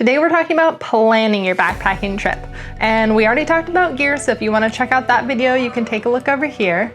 Today we're talking about planning your backpacking trip. And we already talked about gear, so if you want to check out that video, you can take a look over here.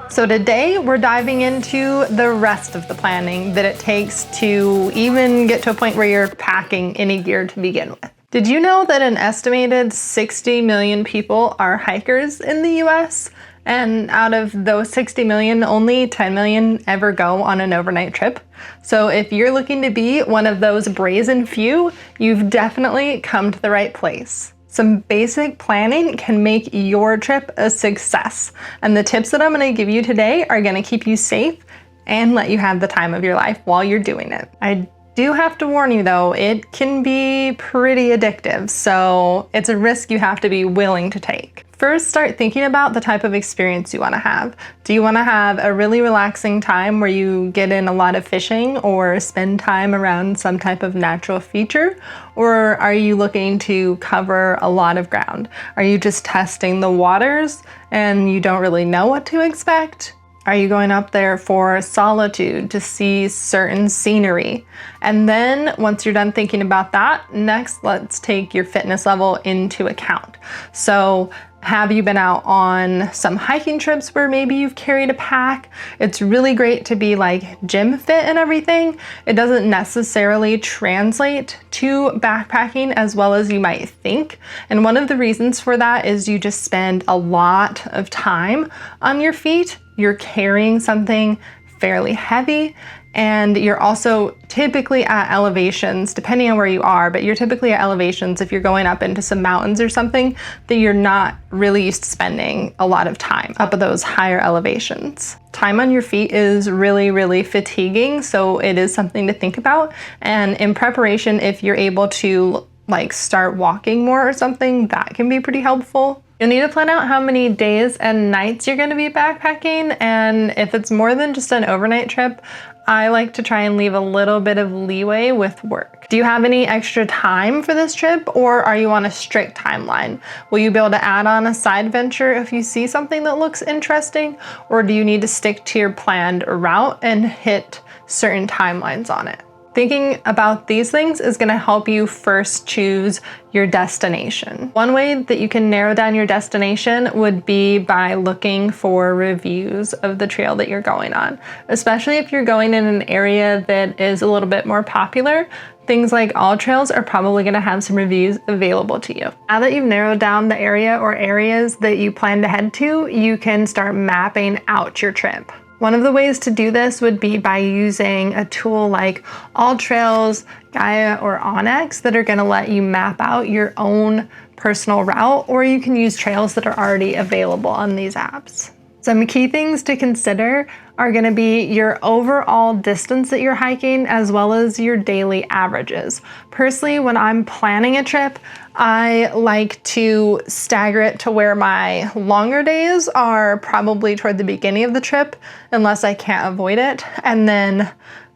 So today we're diving into the rest of the planning that it takes to even get to a point where you're packing any gear to begin with. Did you know that an estimated 60 million people are hikers in the US? And out of those 60 million, only 10 million ever go on an overnight trip. So if you're looking to be one of those brazen few, you've definitely come to the right place. Some basic planning can make your trip a success. And the tips that I'm gonna give you today are gonna keep you safe and let you have the time of your life while you're doing it. I do have to warn you though, it can be pretty addictive, so it's a risk you have to be willing to take. First, start thinking about the type of experience you want to have. Do you want to have a really relaxing time where you get in a lot of fishing or spend time around some type of natural feature? Or are you looking to cover a lot of ground? Are you just testing the waters and you don't really know what to expect? Are you going up there for solitude to see certain scenery? And then once you're done thinking about that, next let's take your fitness level into account. So have you been out on some hiking trips where maybe you've carried a pack? It's really great to be like gym fit and everything. It doesn't necessarily translate to backpacking as well as you might think. And one of the reasons for that is you just spend a lot of time on your feet. You're carrying something fairly heavy, and you're also typically at elevations, depending on where you are, but you're typically at elevations if you're going up into some mountains or something that you're not really used to spending a lot of time up at those higher elevations. Time on your feet is really, really fatiguing, so it is something to think about. And in preparation, if you're able to like start walking more or something, that can be pretty helpful. You'll need to plan out how many days and nights you're going to be backpacking, and if it's more than just an overnight trip, I like to try and leave a little bit of leeway with work. Do you have any extra time for this trip, or are you on a strict timeline? Will you be able to add on a side venture if you see something that looks interesting, or do you need to stick to your planned route and hit certain timelines on it? Thinking about these things is going to help you first choose your destination. One way that you can narrow down your destination would be by looking for reviews of the trail that you're going on, especially if you're going in an area that is a little bit more popular. Things like all trails are probably going to have some reviews available to you. Now that you've narrowed down the area or areas that you plan to head to, you can start mapping out your trip. One of the ways to do this would be by using a tool like All Trails, Gaia, or Onyx that are going to let you map out your own personal route, or you can use trails that are already available on these apps. Some key things to consider are going to be your overall distance that you're hiking as well as your daily averages. Personally, when I'm planning a trip, I like to stagger it to where my longer days are probably toward the beginning of the trip, unless I can't avoid it. And then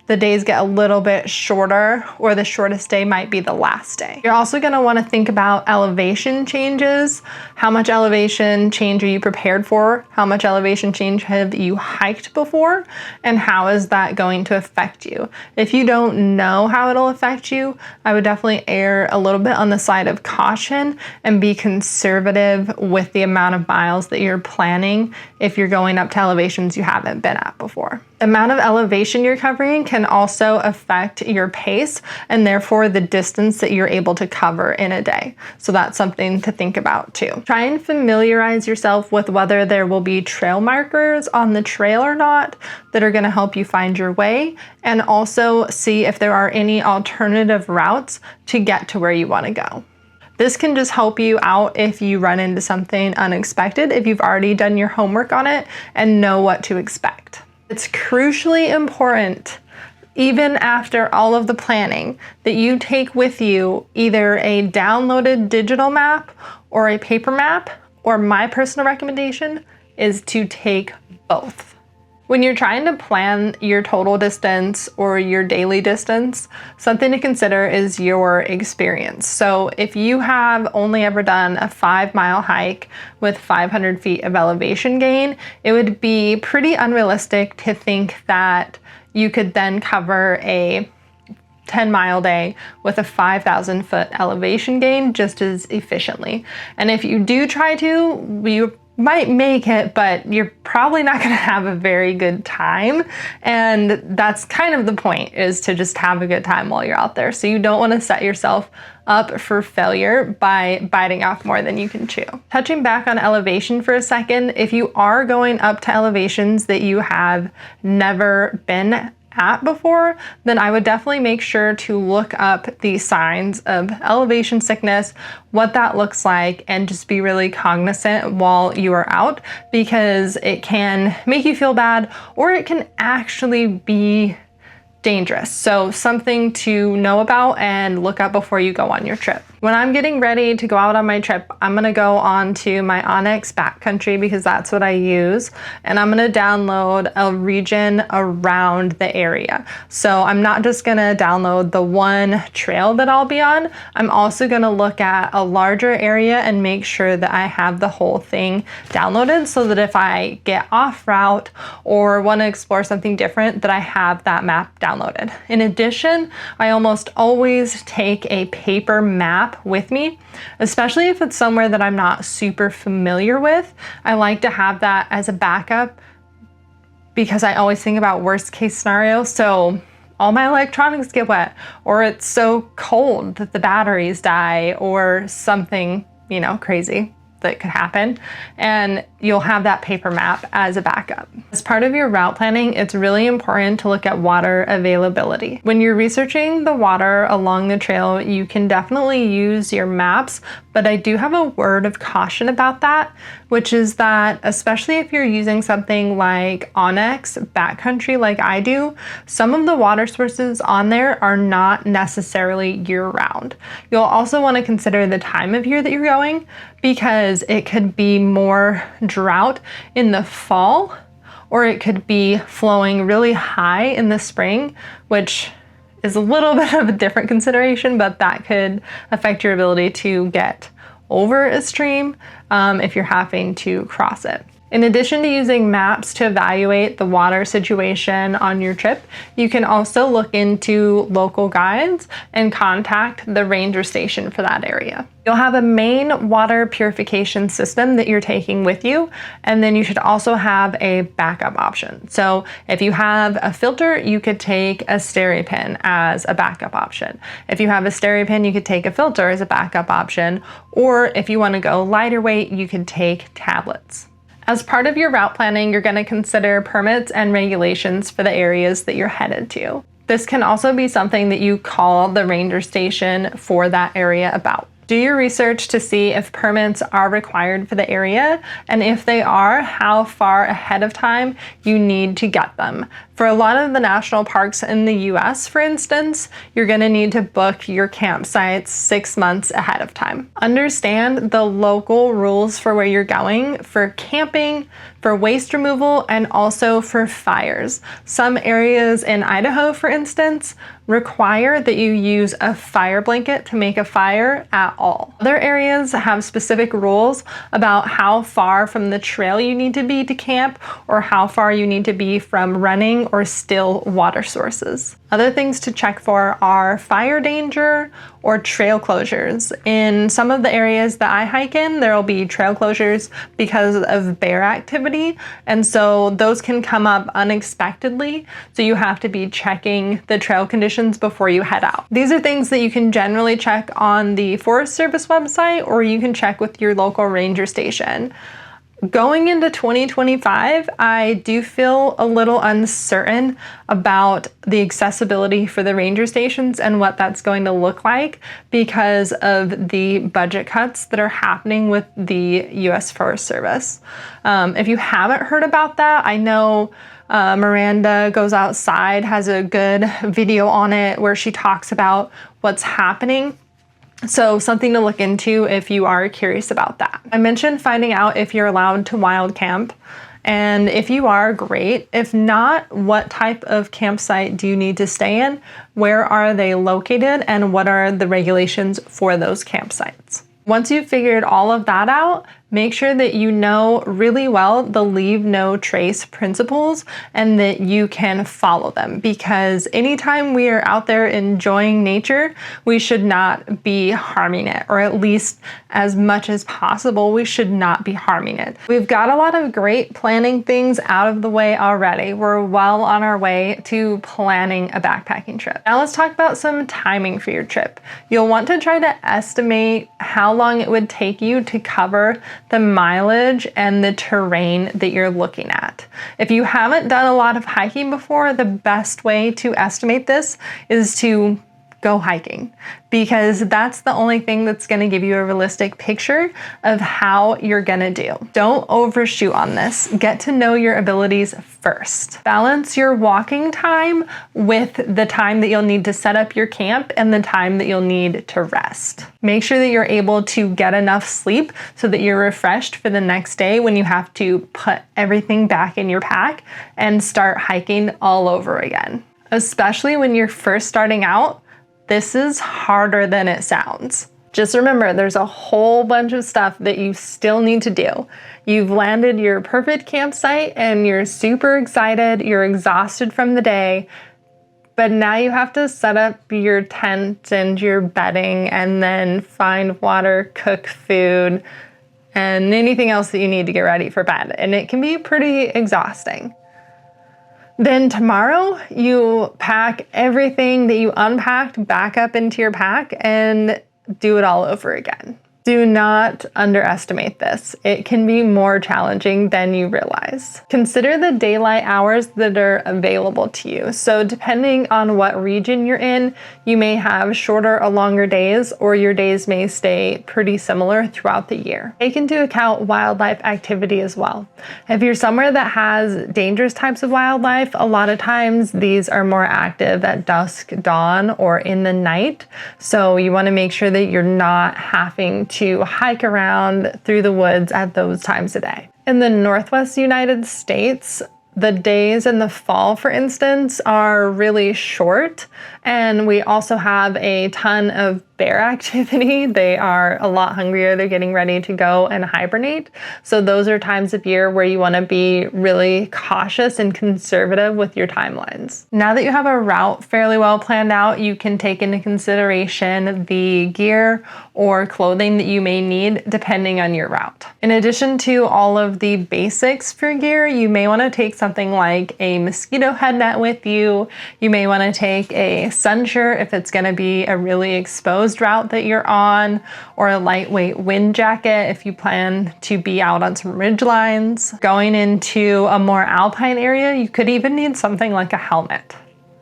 the days get a little bit shorter, or the shortest day might be the last day. You're also going to want to think about elevation changes. How much elevation change are you prepared for? How much elevation change have you hiked before? And how is that going to affect you? If you don't know how it'll affect you, I would definitely err a little bit on the side of caution and be conservative with the amount of miles that you're planning if you're going up to elevations you haven't been at before. The amount of elevation you're covering can also affect your pace and therefore the distance that you're able to cover in a day. So that's something to think about too. Try and familiarize yourself with whether there will be trail markers on the trail or not that are going to help you find your way, and also see if there are any alternative routes to get to where you want to go. This can just help you out if you run into something unexpected, if you've already done your homework on it and know what to expect. It's crucially important, even after all of the planning, that you take with you either a downloaded digital map or a paper map, or my personal recommendation is to take both. When you're trying to plan your total distance or your daily distance, something to consider is your experience. So if you have only ever done a 5-mile hike with 500 feet of elevation gain, it would be pretty unrealistic to think that you could then cover a 10-mile day with a 5,000 foot elevation gain just as efficiently. And if you do try to, you might make it, but you're probably not going to have a very good time. And that's kind of the point, is to just have a good time while you're out there. So you don't want to set yourself up for failure by biting off more than you can chew. Touching back on elevation for a second, if you are going up to elevations that you have never been at before, then I would definitely make sure to look up the signs of elevation sickness, what that looks like, and just be really cognizant while you are out, because it can make you feel bad or it can actually be dangerous. So something to know about and look up before you go on your trip. When I'm getting ready to go out on my trip, I'm gonna go on to my Onyx backcountry because that's what I use. And I'm gonna download a region around the area. So I'm not just gonna download the one trail that I'll be on. I'm also gonna look at a larger area and make sure that I have the whole thing downloaded, so that if I get off route or wanna explore something different, that I have that map downloaded. In addition, I almost always take a paper map with me, especially if it's somewhere that I'm not super familiar with. I like to have that as a backup because I always think about worst case scenario. So all my electronics get wet, or it's so cold that the batteries die, or something, you know, crazy that could happen, and you'll have that paper map as a backup. As part of your route planning, it's really important to look at water availability. When you're researching the water along the trail, you can definitely use your maps, but I do have a word of caution about that, which is that especially if you're using something like Onyx backcountry like I do, some of the water sources on there are not necessarily year-round. You'll also want to consider the time of year that you're going, because it could be more drought in the fall, or it could be flowing really high in the spring, which is a little bit of a different consideration, but that could affect your ability to get over a stream if you're having to cross it. In addition to using maps to evaluate the water situation on your trip, you can also look into local guides and contact the ranger station for that area. You'll have a main water purification system that you're taking with you, and then you should also have a backup option. So if you have a filter, you could take a SteriPen as a backup option. If you have a SteriPen, you could take a filter as a backup option, or if you want to go lighter weight, you could take tablets. As part of your route planning, you're going to consider permits and regulations for the areas that you're headed to. This can also be something that you call the ranger station for that area about. Do your research to see if permits are required for the area, and if they are, how far ahead of time you need to get them. For a lot of the national parks in the US, for instance, you're going to need to book your campsites 6 months ahead of time. Understand the local rules for where you're going for camping, for waste removal, and also for fires. Some areas in Idaho, for instance, require that you use a fire blanket to make a fire at all. Other areas have specific rules about how far from the trail you need to be to camp, or how far you need to be from running or still water sources. Other things to check for are fire danger or trail closures. In some of the areas that I hike in, there will be trail closures because of bear activity, and so those can come up unexpectedly, so you have to be checking the trail conditions before you head out. These are things that you can generally check on the Forest Service website, or you can check with your local ranger station. Going into 2025, I do feel a little uncertain about the accessibility for the ranger stations and what that's going to look like because of the budget cuts that are happening with the US Forest Service. If you haven't heard about that, I know Miranda Goes Outside has a good video on it where she talks about what's happening. So something to look into if you are curious about that. I mentioned finding out if you're allowed to wild camp, and if you are, great. If not, what type of campsite do you need to stay in? Where are they located? And what are the regulations for those campsites? Once you've figured all of that out, Make sure that you know really well the leave no trace principles and that you can follow them, because anytime we are out there enjoying nature, we should not be harming it, or at least as much as possible, we should not be harming it. We've got a lot of great planning things out of the way already. We're well on our way to planning a backpacking trip. Now let's talk about some timing for your trip. You'll want to try to estimate how long it would take you to cover the mileage and the terrain that you're looking at. If you haven't done a lot of hiking before, the best way to estimate this is to go hiking, because that's the only thing that's going to give you a realistic picture of how you're going to do. Don't overshoot on this. Get to know your abilities first. Balance your walking time with the time that you'll need to set up your camp and the time that you'll need to rest. Make sure that you're able to get enough sleep so that you're refreshed for the next day when you have to put everything back in your pack and start hiking all over again. Especially when you're first starting out, this is harder than it sounds. Just remember, there's a whole bunch of stuff that you still need to do. You've landed your perfect campsite and you're super excited, you're exhausted from the day, but now you have to set up your tent and your bedding and then find water, cook food, and anything else that you need to get ready for bed. And it can be pretty exhausting. Then tomorrow, you pack everything that you unpacked back up into your pack and do it all over again. Do not underestimate this. It can be more challenging than you realize. Consider the daylight hours that are available to you. So depending on what region you're in, you may have shorter or longer days, or your days may stay pretty similar throughout the year. Take into account wildlife activity as well. If you're somewhere that has dangerous types of wildlife, a lot of times these are more active at dusk, dawn, or in the night. So you want to make sure that you're not having to hike around through the woods at those times of day. In the Northwest United States, the days in the fall, for instance, are really short, and we also have a ton of bear activity. They are a lot hungrier. They're getting ready to go and hibernate. So those are times of year where you want to be really cautious and conservative with your timelines. Now that you have a route fairly well planned out, you can take into consideration the gear or clothing that you may need depending on your route. In addition to all of the basics for gear, you may want to take something like a mosquito head net with you. You may want to take a sun shirt if it's going to be a really exposed route that you're on, or a lightweight wind jacket if you plan to be out on some ridge lines. Going into a more alpine area, you could even need something like a helmet.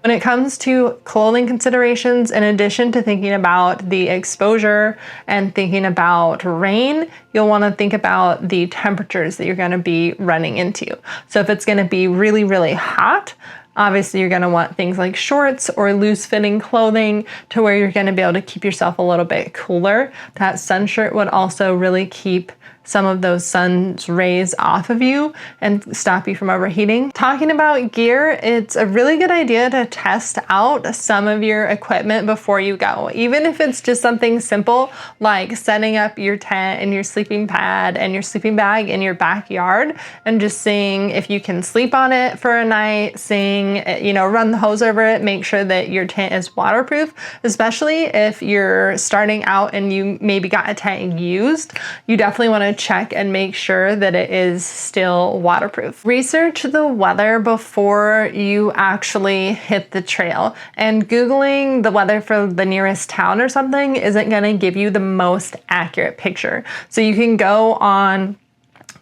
When it comes to clothing considerations, in addition to thinking about the exposure and thinking about rain, you'll want to think about the temperatures that you're going to be running into. So if it's going to be really, really hot, obviously you're going to want things like shorts or loose fitting clothing to where you're going to be able to keep yourself a little bit cooler. That sun shirt would also really keep some of those sun's rays off of you and stop you from overheating. Talking about gear, it's a really good idea to test out some of your equipment before you go. Even if it's just something simple like setting up your tent and your sleeping pad and your sleeping bag in your backyard and just seeing if you can sleep on it for a night, seeing, run the hose over it, make sure that your tent is waterproof, especially if you're starting out and you maybe got a tent used. You definitely want to check and make sure that it is still waterproof. Research the weather before you actually hit the trail, and Googling the weather for the nearest town or something isn't going to give you the most accurate picture. So you can go on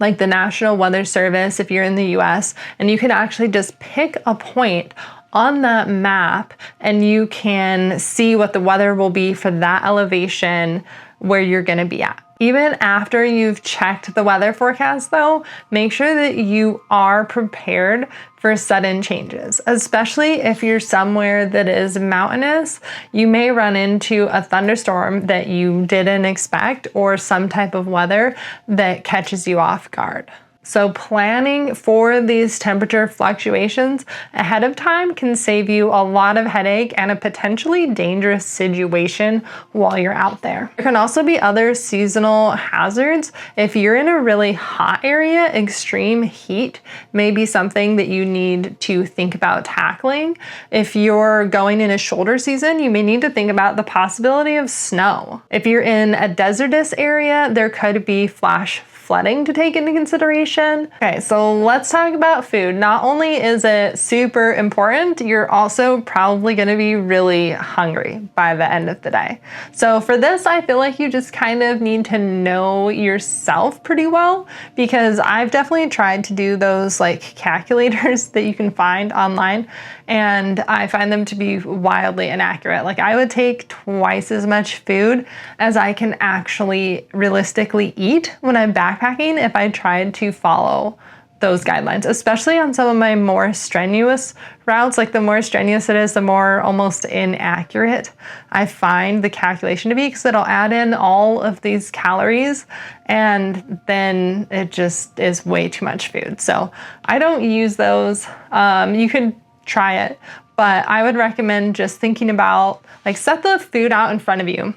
like the National Weather Service if you're in the US, and you can actually just pick a point on that map and you can see what the weather will be for that elevation where you're going to be at. Even after you've checked the weather forecast though, make sure that you are prepared for sudden changes, especially if you're somewhere that is mountainous. You may run into a thunderstorm that you didn't expect or some type of weather that catches you off guard. So planning for these temperature fluctuations ahead of time can save you a lot of headache and a potentially dangerous situation while you're out there. There can also be other seasonal hazards. If you're in a really hot area, extreme heat may be something that you need to think about tackling. If you're going in a shoulder season, you may need to think about the possibility of snow. If you're in a desertous area, there could be flash flooding to take into consideration. Okay, so let's talk about food. Not only is it super important, you're also probably gonna be really hungry by the end of the day. So for this, I feel like you just kind of need to know yourself pretty well, because I've definitely tried to do those like calculators that you can find online, and I find them to be wildly inaccurate. Like I would take twice as much food as I can actually realistically eat when I'm backpacking if I tried to follow those guidelines, especially on some of my more strenuous routes. Like the more strenuous it is, the more almost inaccurate I find the calculation to be, because it'll add in all of these calories and then it just is way too much food. So I don't use those. You could try it, but I would recommend just thinking about, like, set the food out in front of you,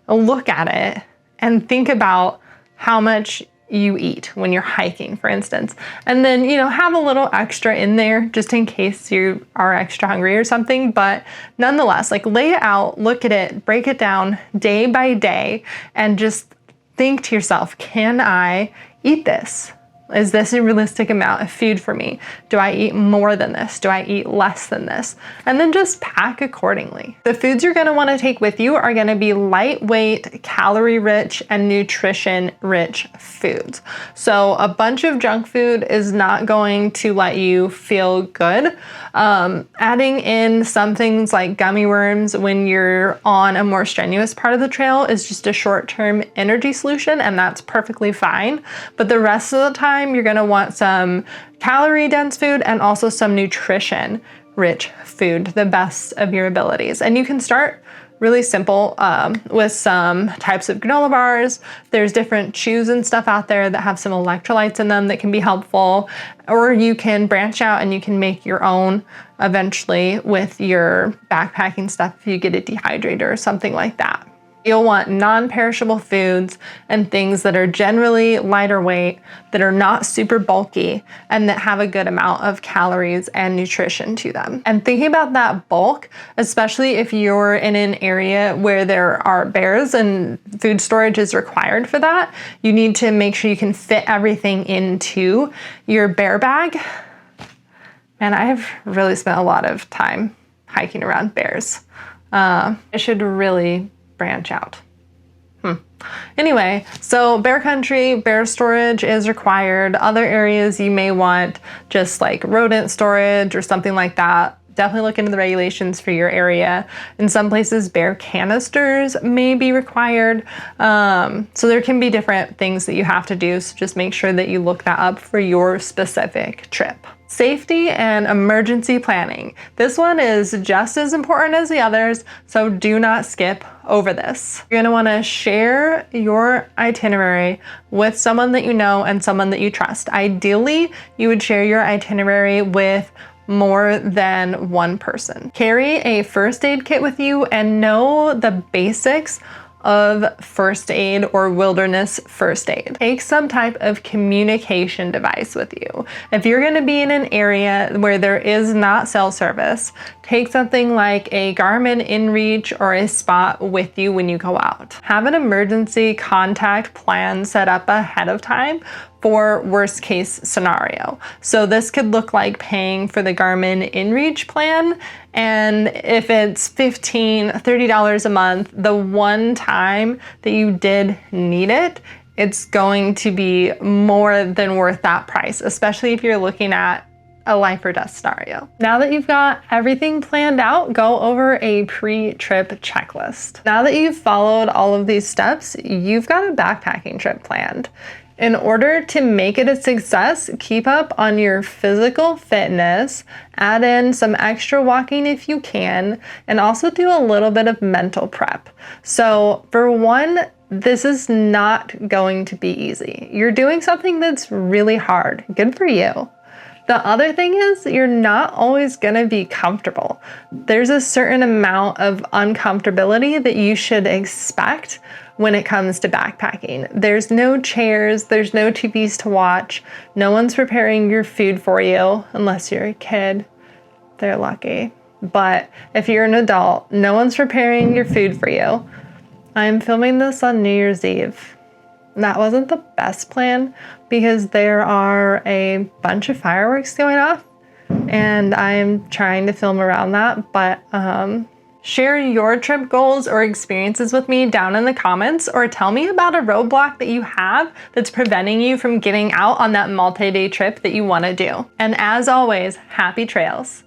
look at it, and think about how much you eat when you're hiking, for instance. And then, you know, have a little extra in there just in case you are extra hungry or something. But nonetheless, like, lay it out, look at it, break it down day by day, and just think to yourself, can I eat this? Is this a realistic amount of food for me? Do I eat more than this? Do I eat less than this? And then just pack accordingly. The foods you're gonna wanna take with you are gonna be lightweight, calorie-rich, and nutrition-rich foods. So a bunch of junk food is not going to let you feel good. Adding in some things like gummy worms when you're on a more strenuous part of the trail is just a short-term energy solution, and that's perfectly fine. But the rest of the time, you're gonna want some calorie-dense food and also some nutrition-rich food, the best of your abilities. And you can start really simple with some types of granola bars. There's different chews and stuff out there that have some electrolytes in them that can be helpful. Or you can branch out and you can make your own eventually with your backpacking stuff if you get a dehydrator or something like that. You'll want non-perishable foods and things that are generally lighter weight, that are not super bulky, and that have a good amount of calories and nutrition to them. And thinking about that bulk, especially if you're in an area where there are bears and food storage is required for that, you need to make sure you can fit everything into your bear bag. Man, I have really spent a lot of time hiking around bears. I should really branch out. Anyway, so bear country, bear storage is required. Other areas you may want just like rodent storage or something like that. Definitely look into the regulations for your area. In some places, bear canisters may be required. So there can be different things that you have to do. So just make sure that you look that up for your specific trip. Safety and emergency planning. This one is just as important as the others, so do not skip over this. You're gonna wanna share your itinerary with someone that you know and someone that you trust. Ideally, you would share your itinerary with more than one person. Carry a first aid kit with you and know the basics of first aid or wilderness first aid. Take some type of communication device with you. If you're gonna be in an area where there is not cell service, take something like a Garmin InReach or a Spot with you when you go out. Have an emergency contact plan set up ahead of time for worst case scenario. So this could look like paying for the Garmin InReach plan, and if it's $15, $30 a month, the one time that you did need it, it's going to be more than worth that price, especially if you're looking at a life or death scenario. Now that you've got everything planned out, go over a pre-trip checklist. Now that you've followed all of these steps, you've got a backpacking trip planned. In order to make it a success, keep up on your physical fitness, add in some extra walking if you can, and also do a little bit of mental prep. So for one, this is not going to be easy. You're doing something that's really hard. Good for you. The other thing is you're not always gonna be comfortable. There's a certain amount of uncomfortability that you should expect when it comes to backpacking. There's no chairs, there's no TVs to watch, no one's preparing your food for you, unless you're a kid. They're lucky. But if you're an adult, no one's preparing your food for you. I'm filming this on New Year's Eve. That wasn't the best plan because there are a bunch of fireworks going off and I'm trying to film around that, but share your trip goals or experiences with me down in the comments, or tell me about a roadblock that you have that's preventing you from getting out on that multi-day trip that you want to do. And as always, happy trails.